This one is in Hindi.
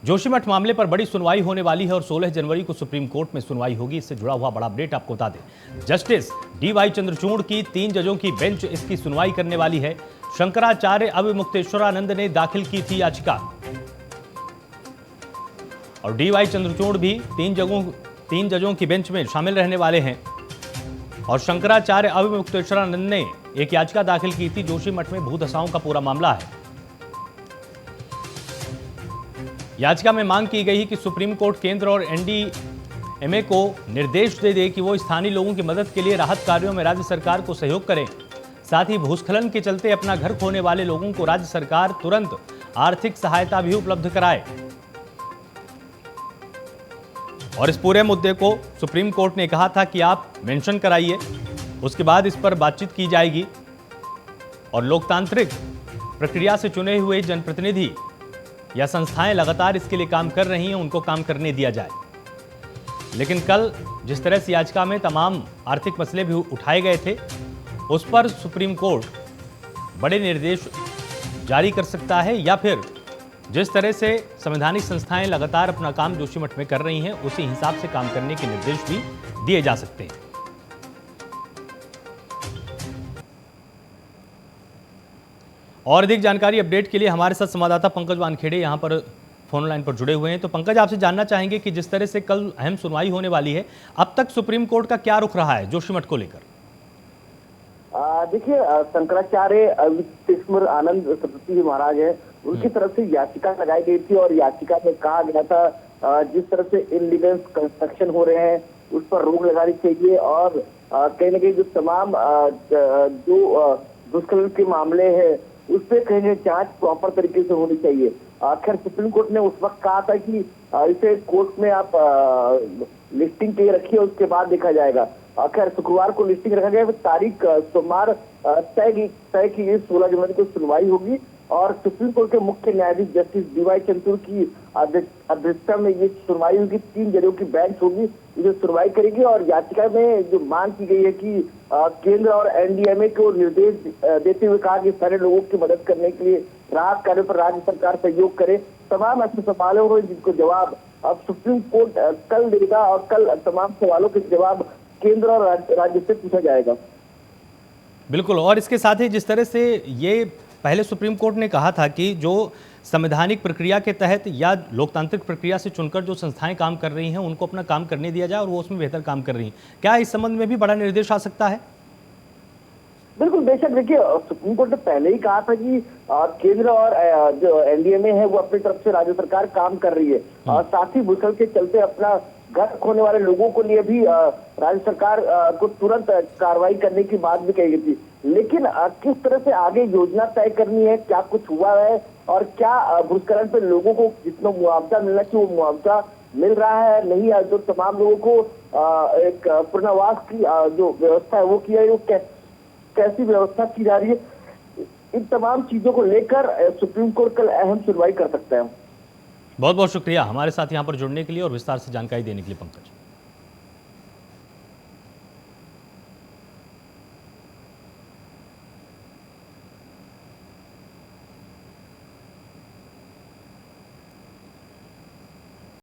जोशीमठ मामले पर बड़ी सुनवाई होने वाली है और 16 जनवरी को सुप्रीम कोर्ट में सुनवाई होगी। इससे जुड़ा हुआ बड़ा अपडेट आपको बता दें। Justice D.Y.. चंद्रचूड़ की 3 जजों की बेंच इसकी सुनवाई करने वाली है। शंकराचार्य अविमुक्तेश्वरानंद ने दाखिल की थी याचिका और डी.वाई. चंद्रचूड़ भी 3 जजों की बेंच में शामिल रहने वाले हैं। और शंकराचार्य अविमुक्तेश्वरानंद ने एक याचिका दाखिल की थी। जोशीमठ में भूधसाओं का पूरा मामला है। याचिका में मांग की गई कि सुप्रीम कोर्ट केंद्र और एनडीएमए को निर्देश दे कि वो स्थानीय लोगों की मदद के लिए राहत कार्यों में राज्य सरकार को सहयोग करें। साथ ही भूस्खलन के चलते अपना घर खोने वाले लोगों को राज्य सरकार तुरंत आर्थिक सहायता भी उपलब्ध कराए। और इस पूरे मुद्दे को सुप्रीम कोर्ट ने कहा था कि आप मेंशन कराइए, उसके बाद इस पर बातचीत की जाएगी और लोकतांत्रिक प्रक्रिया से चुने हुए जनप्रतिनिधि या संस्थाएं लगातार इसके लिए काम कर रही हैं, उनको काम करने दिया जाए। लेकिन कल जिस तरह से याचिका में तमाम आर्थिक मसले भी उठाए गए थे, उस पर सुप्रीम कोर्ट बड़े निर्देश जारी कर सकता है या फिर जिस तरह से संवैधानिक संस्थाएं लगातार अपना काम जोशीमठ में कर रही हैं, उसी हिसाब से काम करने के निर्देश भी दिए जा सकते हैं। और अधिक जानकारी अपडेट के लिए हमारे साथ संवाददाता पंकज वानखेड़े यहां पर फोन लाइन पर जुड़े हुए हैं। तो पंकज, आपसे जानना चाहेंगे कि जिस तरह से कल अहम सुनवाई होने वाली है, अब तक सुप्रीम कोर्ट का क्या रुख रहा है जोशीमठ को लेकर? देखिए, शंकराचार्य अविमुक्तेश्वर आनंद सरस्वती महाराज है, उनकी तरफ से याचिका लगाई गई थी और याचिका में कहा गया था जिस तरह से इनलीगल कंस्ट्रक्शन हो रहे हैं उस पर रोक लगानी चाहिए और कहीं ना कहीं जो तमाम जो दुष्कर्म के मामले हैं उस पर कहीं ना जांच प्रॉपर तरीके से होनी चाहिए। खैर, सुप्रीम कोर्ट ने उस वक्त कहा था कि इसे कोर्ट में आप लिस्टिंग के रखिए, उसके बाद देखा जाएगा। खैर, शुक्रवार को लिस्टिंग रखा गया, तारीख सोमवार तय की 16 जनवरी को सुनवाई होगी और सुप्रीम कोर्ट के मुख्य न्यायाधीश जस्टिस डी.वाई. चंद्रचूड़ की अध्यक्षता में ये सुनवाई होगी। 3 जजों की बेंच होगी, इसे सुनवाई करेगी और याचिका में जो मांग की गई है कि केंद्र और एनडीएमए को निर्देश देते हुए कहा कि सारे लोगों की मदद करने के लिए राहत कार्यों पर राज्य सरकार सहयोग करे। तमाम ऐसे सवालों को जिनको जवाब अब सुप्रीम कोर्ट कल देगा और कल तमाम सवालों के जवाब केंद्र और राज्य से पूछा जाएगा। बिल्कुल, और इसके साथ ही जिस तरह से ये पहले सुप्रीम कोर्ट ने कहा था कि जो संवैधानिक प्रक्रिया के तहत या लोकतांत्रिक प्रक्रिया से चुनकर जो संस्थाएं काम कर रही हैं उनको अपना काम करने दिया जाए और वो उसमें बेहतर काम कर रही हैं, क्या इस संबंध में भी बड़ा निर्देश आ सकता है? बिल्कुल, बेशक। देखिए, सुप्रीम कोर्ट ने पहले ही कहा था कि केंद्र और जो एनडीएमए है वो अपनी तरफ से राज्य सरकार काम कर रही है और साथ ही भूस्खलन के चलते अपना घर खोने वाले लोगों के लिए भी राज्य सरकार को तुरंत कार्रवाई करने की बात भी कही गई थी। लेकिन किस तरह से आगे योजना तय करनी है, क्या कुछ हुआ है और क्या भूस्खलन पे लोगों को जितना मुआवजा मिलना चाहिए वो मुआवजा मिल रहा है नहीं, जो तमाम लोगों को एक पुनर्वास की जो व्यवस्था है वो की है, वो कैसी व्यवस्था की जा रही है, इन तमाम चीजों को लेकर सुप्रीम कोर्ट कल अहम सुनवाई कर सकता है। बहुत बहुत शुक्रिया हमारे साथ यहाँ पर जुड़ने के लिए और विस्तार से जानकारी देने के लिए पंकज।